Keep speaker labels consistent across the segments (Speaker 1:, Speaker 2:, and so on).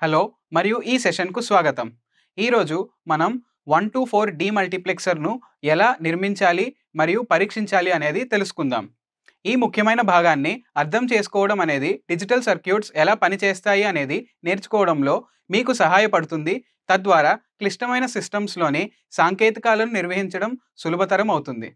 Speaker 1: Hello మరియు ఈ సెషన్‌కు స్వాగతం. ఈరోజు మనం 1-4 డీమల్టీప్లెక్సర్‌ను ఎలా నిర్మించాలి మరియు పరీక్షించాలి అనేది తెలుసుకుందాం. ఈ ముఖ్యమైన భాగాన్ని అర్థం చేసుకోవడం అనేది డిజిటల్ సర్క్యూట్స్ ఎలా పనిచేస్తాయి అనేది నేర్చుకోవడంలో మీకు సహాయపడుతుంది. తద్వారా క్లిష్టమైన సిస్టమ్స్‌లోని సాంకేతికాలను నిర్వహించడం సులభతరం అవుతుంది.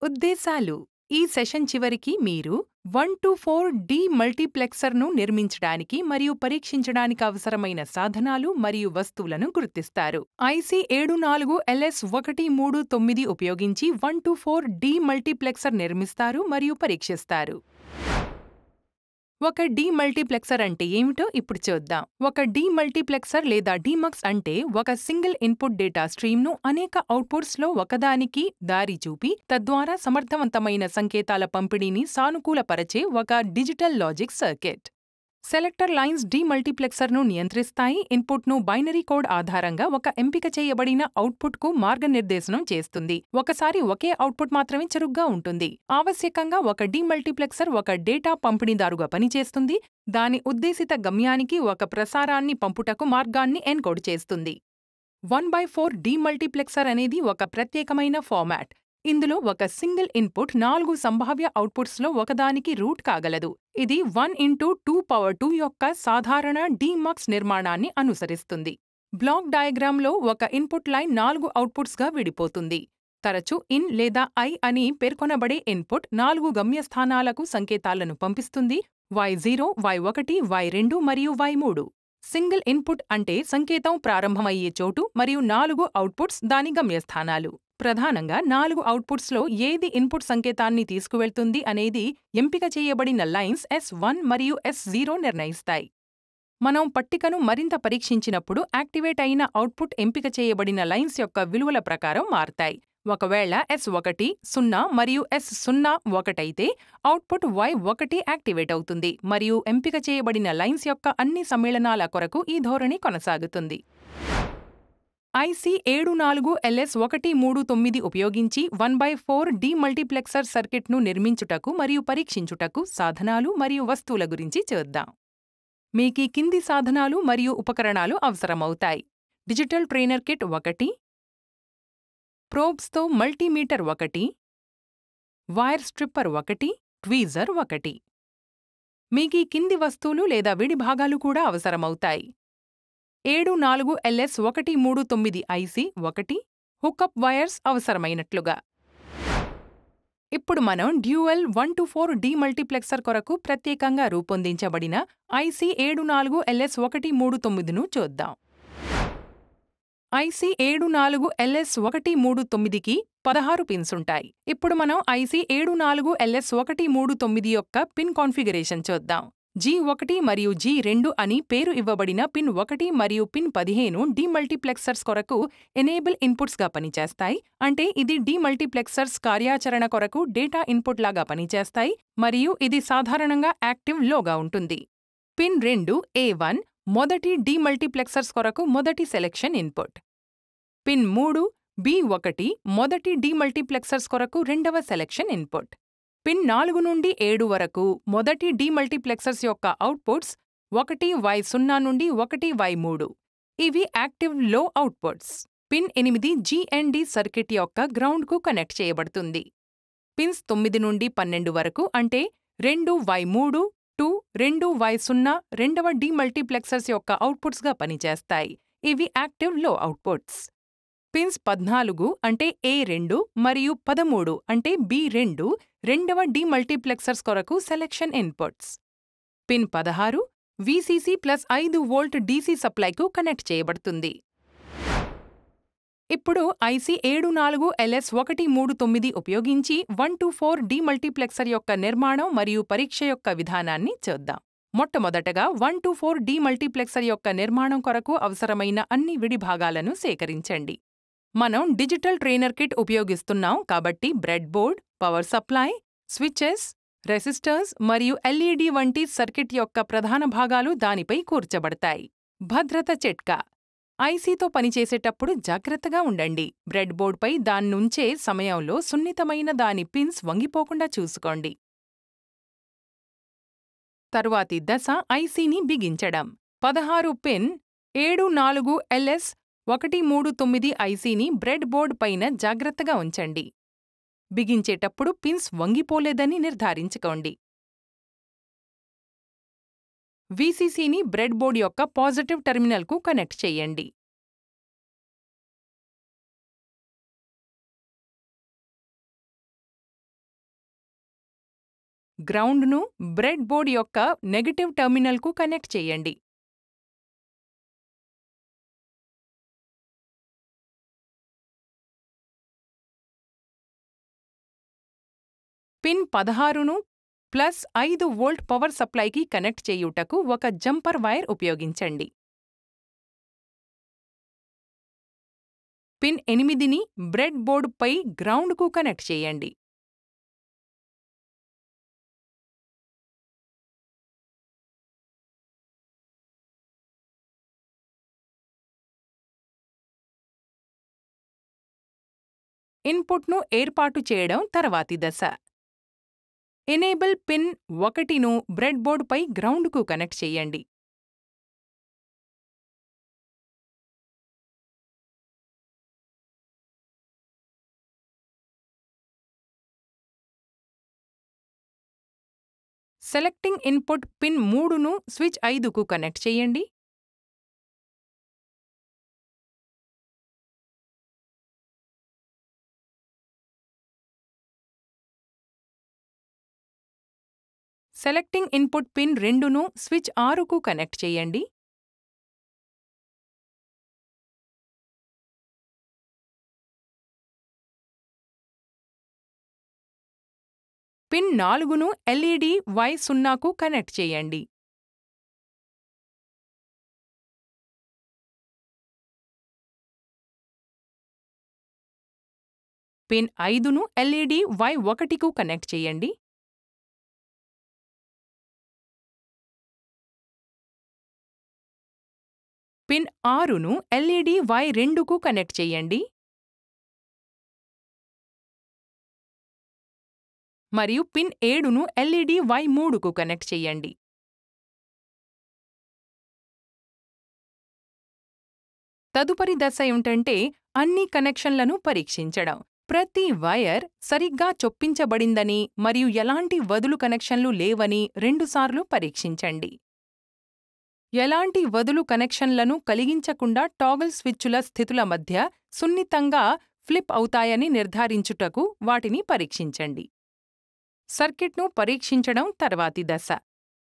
Speaker 2: ఉద్దేశాలు ఈ సెషన్ చివరికి మీరు 1-4 డీమల్టీప్లెక్సర్ను నిర్మించడానికి మరియు పరీక్షించడానికి అవసరమైన సాధనాలు మరియు వస్తువులను గుర్తిస్తారు. ఐసి 74LS139 ఉపయోగించి 1-4 డీమల్టీప్లెక్సర్ నిర్మిస్తారు మరియు పరీక్షిస్తారు. ఒక డీమల్టీప్లెక్సర్ అంటే ఏమిటో ఇప్పుడు చూద్దాం. ఒక డీమల్టీప్లెక్సర్ లేదా డీమక్స్ అంటే ఒక సింగిల్ ఇన్పుట్ డేటా స్ట్రీమ్ను అనేక అవుట్పుట్స్లో ఒకదానికి దారి చూపి తద్వారా సమర్థవంతమైన సంకేతాల పంపిణీని సానుకూలపరచే ఒక digital logic circuit. Selector lines డీమల్టీప్లెక్సర్ను నియంత్రిస్తాయి. ఇన్పుట్ను బైనరీ కోడ్ ఆధారంగా ఒక ఎంపిక చేయబడిన అవుట్పుట్కు మార్గనిర్దేశనం చేస్తుంది. ఒకసారి ఒకే అవుట్పుట్ మాత్రమే చురుగ్గా ఉంటుంది. ఆవశ్యకంగా ఒక డీమల్టీప్లెక్సర్ ఒక డేటా పంపిణీదారుగా పనిచేస్తుంది. దాని ఉద్దేశిత గమ్యానికి ఒక ప్రసారాన్ని పంపుటకు మార్గాన్ని ఎన్కోడ్ చేస్తుంది. 1/4 డీమల్టీప్లెక్సర్ అనేది ఒక ప్రత్యేకమైన ఫార్మాట్. ఇందులో ఒక సింగిల్ ఇన్పుట్ 4 సంభావ్య అవుట్పుట్స్లో ఒకదానికి రూట్ కాగలదు. ఇది 1x2^2 యొక్క సాధారణ డీమక్స్ నిర్మాణాన్ని అనుసరిస్తుంది. బ్లాక్ డయాగ్రామ్లో ఒక ఇన్పుట్ లైన్ 4 అవుట్పుట్స్గా విడిపోతుంది. తరచూ ఇన్ లేదా ఐ అని పేర్కొనబడే ఇన్పుట్ 4 గమ్యస్థానాలకు సంకేతాలను పంపిస్తుంది: Y0, Y1, Y2 మరియు Y3. సింగిల్ ఇన్పుట్ అంటే సంకేతం ప్రారంభమయ్యే చోటు మరియు 4 అవుట్పుట్స్ దాని గమ్యస్థానాలు. ప్రధానంగా 4 అవుట్పుట్స్లో ఏది ఇన్పుట్ సంకేతాన్ని తీసుకువెళ్తుంది అనేది ఎంపిక చేయబడిన లైన్స్ S1 మరియు S0 నిర్ణయిస్తాయి. మనం పట్టికను మరింత పరీక్షించినప్పుడు యాక్టివేట్ అయిన అవుట్పుట్ ఎంపిక చేయబడిన లైన్స్ యొక్క విలువల ప్రకారం మారతాయి. ఒకవేళ S1 0 మరియు S0 1 అయితే అవుట్పుట్ Y1 యాక్టివేట్ అవుతుంది మరియు ఎంపిక చేయబడిన లైన్స్ యొక్క అన్ని సమ్మేళనాల కొరకు ఈ ధోరణి కొనసాగుతుంది. ఐసి 74LS139 ఉపయోగించి 1/4 డీమల్టీప్లెక్సర్ సర్క్యూట్ను నిర్మించుటకు మరియు పరీక్షించుటకు సాధనాలు మరియు వస్తువుల గురించి చూద్దాం. మీకీ కింది సాధనాలు మరియు ఉపకరణాలు అవసరమవుతాయి: డిజిటల్ ట్రైనర్ కిట్ 1, ప్రోబ్స్తో మల్టీమీటర్ 1, వైర్ స్ట్రిప్పర్ 1, ట్వీజర్ 1. మీకీ కింది వస్తువులు లేదా విడి భాగాలు కూడా అవసరమవుతాయి: 74LS139 ఐసి 1, హుకప్ వైర్స్ అవసరమైనట్లుగా. ఇప్పుడు మనం డ్యూయల్ 1-4 డీమల్టీప్లెక్సర్ కొరకు ప్రత్యేకంగా రూపొందించబడిన ఐసి 74LS139ను చూద్దాం. ఐసి 74LS139కి 16 పిన్స్ ఉంటాయి. ఇప్పుడు మనం ఐసి 74LS139 యొక్క పిన్ కాన్ఫిగరేషన్ చూద్దాం. G1 మరియు G2 అని పేరు ఇవ్వబడిన పిన్ 1 మరియు పిన్ 15 డీమల్టీప్లెక్సర్స్ కొరకు ఎనేబుల్ ఇన్పుట్స్గా పనిచేస్తాయి. అంటే ఇది డీమల్టీప్లెక్సర్స్ కార్యాచరణ కొరకు డేటా ఇన్పుట్ లాగా పనిచేస్తాయి మరియు ఇది సాధారణంగా యాక్టివ్ లోగా ఉంటుంది. పిన్ 2 A1 మొదటి డీమల్టీప్లెక్సర్స్ కొరకు మొదటి సెలెక్షన్ ఇన్పుట్. పిన్ 3 B1 మొదటి డీమల్టీప్లెక్సర్స్ కొరకు రెండవ సెలెక్షన్ ఇన్పుట్. పిన్ 4 నుండి 7 వరకు మొదటి డీమల్టీప్లెక్సర్స్ యొక్క అవుట్పుట్స్ 1 Y0 నుండి 1 Y3. ఇవి యాక్టివ్ లో అవుట్పుట్స్. పిన్ 8 GND సర్క్యూట్ యొక్క గ్రౌండ్కు కనెక్ట్ చేయబడుతుంది. పిన్స్ 9 నుండి 12 వరకు అంటే 2 Y3, 2 Y0 రెండవ డీమల్టీప్లెక్సర్స్ యొక్క అవుట్పుట్స్గా పనిచేస్తాయి. ఇవి యాక్టివ్ లో అవుట్పుట్స్. పిన్స్ 14 అంటే A2 మరియు 13 అంటే B2 రెండవ డీమల్టీప్లెక్సర్స్ కొరకు selection inputs. Pin 16 VCC + 5 volt DC సప్లైకు కనెక్ట్ చేయబడుతుంది. ఇప్పుడు ఐసి 74LS139 ఉపయోగించి 1-4 డీమల్టీప్లెక్సర్ యొక్క నిర్మాణం మరియు పరీక్ష యొక్క విధానాన్ని చూద్దాం. మొట్టమొదటగా 1-4 డీమల్టీప్లెక్సర్ యొక్క నిర్మాణం కొరకు అవసరమైన అన్ని విడి భాగాలను సేకరించండి. మనం డిజిటల్ ట్రైనర్ కిట్ ఉపయోగిస్తున్నాం కాబట్టి breadboard, power supply, switches, resistors మరియు LED వంటి సర్క్యూట్ యొక్క ప్రధాన భాగాలు దానిపై కూర్చబడతాయి. భద్రత చిట్కా: ఐసితో పనిచేసేటప్పుడు జాగ్రత్తగా ఉండండి. బ్రెడ్బోర్డ్పై దాన్నుంచే సమయంలో సున్నితమైన దాని పిన్స్ వంగిపోకుండా చూసుకోండి. తరువాతి దశ ఐసీని బిగించడం. 16 పిన్ 74LS139 ఐసీని బ్రెడ్ బోర్డ్ పైన జాగ్రత్తగా ఉంచండి. బిగించేటప్పుడు పిన్స్ వంగిపోలేదని నిర్ధారించుకోండి. వీసీసీని బ్రెడ్ బోర్డ్ యొక్క పాజిటివ్ టెర్మినల్కు కనెక్ట్ చేయండి. గ్రౌండ్ను బ్రెడ్ బోర్డ్ యొక్క నెగటివ్ టెర్మినల్కు కనెక్ట్ చేయండి. పిన్ 16ను +5 వోల్ట్ పవర్ సప్లైకి కనెక్ట్ చేయుటకు ఒక జంపర్ వైర్ ఉపయోగించండి. పిన్ 8ని బ్రెడ్ బోర్డ్ పై గ్రౌండ్కు కనెక్ట్ చేయండి. ఇన్పుట్ను ఏర్పాటు చేయడం తర్వాతి దశ. ఎనేబుల్ పిన్ 1ను బ్రెడ్ బోర్డ్ పై గ్రౌండ్కు కనెక్ట్ చేయండి. సెలెక్టింగ్ ఇన్పుట్ పిన్ 3ను స్విచ్ 5కు కనెక్ట్ చేయండి. సెలెక్టింగ్ ఇన్పుట్ పిన్ 2ను స్విచ్ 6కు కనెక్ట్ చేయండి. పిన్ 4ను ఎల్ఈడి Y0కు కనెక్ట్ చేయండి. పిన్ 5ను ఎల్ఈడి Y1కు కనెక్ట్ చేయండి. పిన్ 6ను ఎల్ఈడి Y2కు కనెక్ట్ చేయండి. మరియు పిన్ 7ను ఎల్ఈడి Y3కు కనెక్ట్ చేయండి. తదుపరి దశ ఏమిటంటే అన్ని కనెక్షన్లను పరీక్షించడం. ప్రతి వైర్ సరిగ్గా చొప్పించబడిందని మరియు ఎలాంటి వదులు కనెక్షన్లు లేవని 2 సార్లు పరీక్షించండి. ఎలాంటి వదులు కనెక్షన్లను కలిగించకుండా టాగల్ స్విచ్చుల స్థితుల మధ్య సున్నితంగా ఫ్లిప్ అవుతాయని నిర్ధారించుటకు వాటిని పరీక్షించండి. సర్క్యూట్ను పరీక్షించడం తర్వాతి దశ.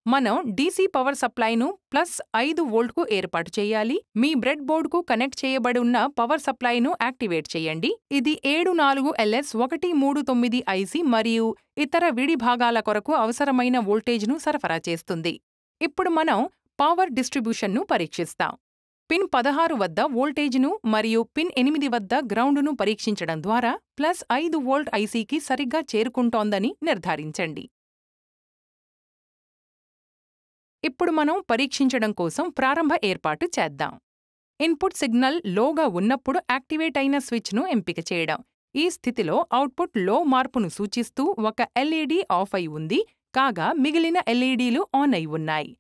Speaker 2: మనం డీసీ పవర్ సప్లైను +5 వోల్ట్కు ఏర్పాటు చేయాలి. మీ బ్రెడ్ బోర్డ్కు కనెక్ట్ చేయబడి ఉన్న పవర్ సప్లైను యాక్టివేట్ చేయండి. ఇది 74LS139 ఐసీ మరియు ఇతర విడి భాగాల కొరకు అవసరమైన వోల్టేజ్ను సరఫరా చేస్తుంది. ఇప్పుడు మనం పవర్ డిస్ట్రిబ్యూషన్ను పరీక్షిస్తాం. పిన్ 16 వద్ద వోల్టేజ్ను మరియు పిన్ 8 వద్ద గ్రౌండును పరీక్షించడం ద్వారా +5 వోల్ట్ ఐసీకి సరిగ్గా చేరుకుంటోందని నిర్ధారించండి. ఇప్పుడు మనం పరీక్షించడం కోసం ప్రారంభ ఏర్పాటు చేద్దాం. ఇన్పుట్ సిగ్నల్ లోగా ఉన్నప్పుడు యాక్టివేట్ అయిన స్విచ్ను ఎంపిక చేయడం. ఈ స్థితిలో అవుట్పుట్ లో మార్పును సూచిస్తూ ఒక ఎల్ఈడీ ఆఫ్ అయి ఉంది, కాగా మిగిలిన ఎల్ఈడీలు ఆన్ అయి ఉన్నాయి.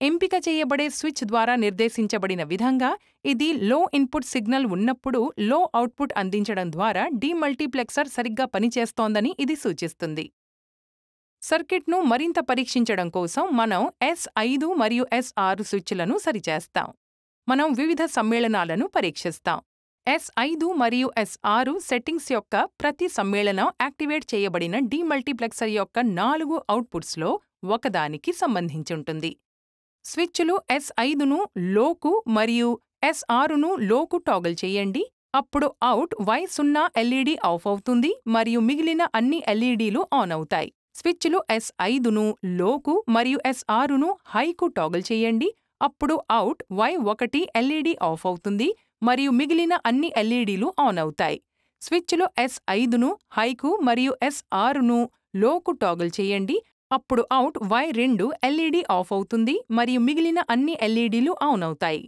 Speaker 2: ఎంపిక చేయబడే స్విచ్ ద్వారా నిర్దేశించబడిన విధంగా ఇది లో ఇన్పుట్ సిగ్నల్ ఉన్నప్పుడు లో అవుట్పుట్ అందించడం ద్వారా డీమల్టీప్లెక్సర్ సరిగ్గా పనిచేస్తోందని ఇది సూచిస్తుంది. సర్క్యూట్ను మరింత పరీక్షించడం కోసం మనం S5 మరియు S6 స్విచ్లను సరిచేస్తాం. మనం వివిధ సమ్మేళనాలను పరీక్షిస్తాం. S5 మరియు S6 సెట్టింగ్స్ యొక్క ప్రతి సమ్మేళనం యాక్టివేట్ చేయబడిన డీమల్టీప్లెక్సర్ యొక్క 4 అవుట్పుట్స్లో ఒకదానికి సంబంధించుంటుంది. స్విచ్లు S5ను లోకు మరియు S6ను లోకు టాగల్ చేయండి. అప్పుడు అవుట్ Y0 ఎల్ఈడీ ఆఫ్ అవుతుంది మరియు మిగిలిన అన్ని ఎల్ఈడీలు ఆన్ అవుతాయి. స్విచ్లు S5ను లోకు మరియు S6ను హైకు టాగల్ చేయండి. అప్పుడు అవుట్ Y1 ఎల్ఈడీ ఆఫ్ అవుతుంది మరియు మిగిలిన అన్ని ఎల్ఈడీలు ఆన్ అవుతాయి. స్విచ్లు S5ను హైకు మరియు S6ను లోకు టాగల్ చేయండి. అప్పుడు అవుట్ Y2 ఎల్ఈడీ ఆఫ్ అవుతుంది మరియు మిగిలిన అన్ని ఎల్ఈడీలు ఆన్ అవుతాయి.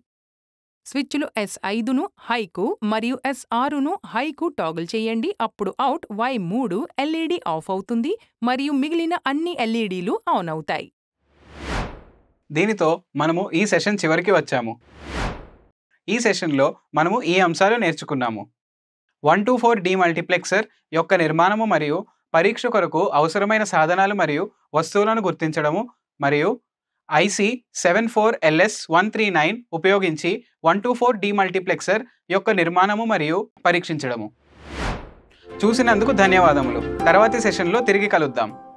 Speaker 2: స్విచ్లు S5ను హైకు మరియు S6ను హైకు టాగల్ చేయండి. అప్పుడు అవుట్ Y3 ఎల్ఈడీ ఆఫ్ అవుతుంది మరియు మిగిలిన అన్ని ఎల్ఈడీలు ఆన్ అవుతాయి.
Speaker 1: దీనితో మనము ఈ సెషన్ చివరికి వచ్చాము. ఈ సెషన్లో మనము ఈ అంశాలు నేర్చుకున్నాము. 124 డీమల్టీప్లెక్సర్ యొక్క నిర్మాణము మరియు పరీక్ష కొరకు అవసరమైన సాధనాలు మరియు వస్తువులను గుర్తించడము మరియు IC 74LS139 ఉపయోగించి 124 డీమల్టీప్లెక్సర్ యొక్క నిర్మాణము మరియు పరీక్షించడము. చూసినందుకు ధన్యవాదములు. తర్వాతి సెషన్లో తిరిగి కలుద్దాం.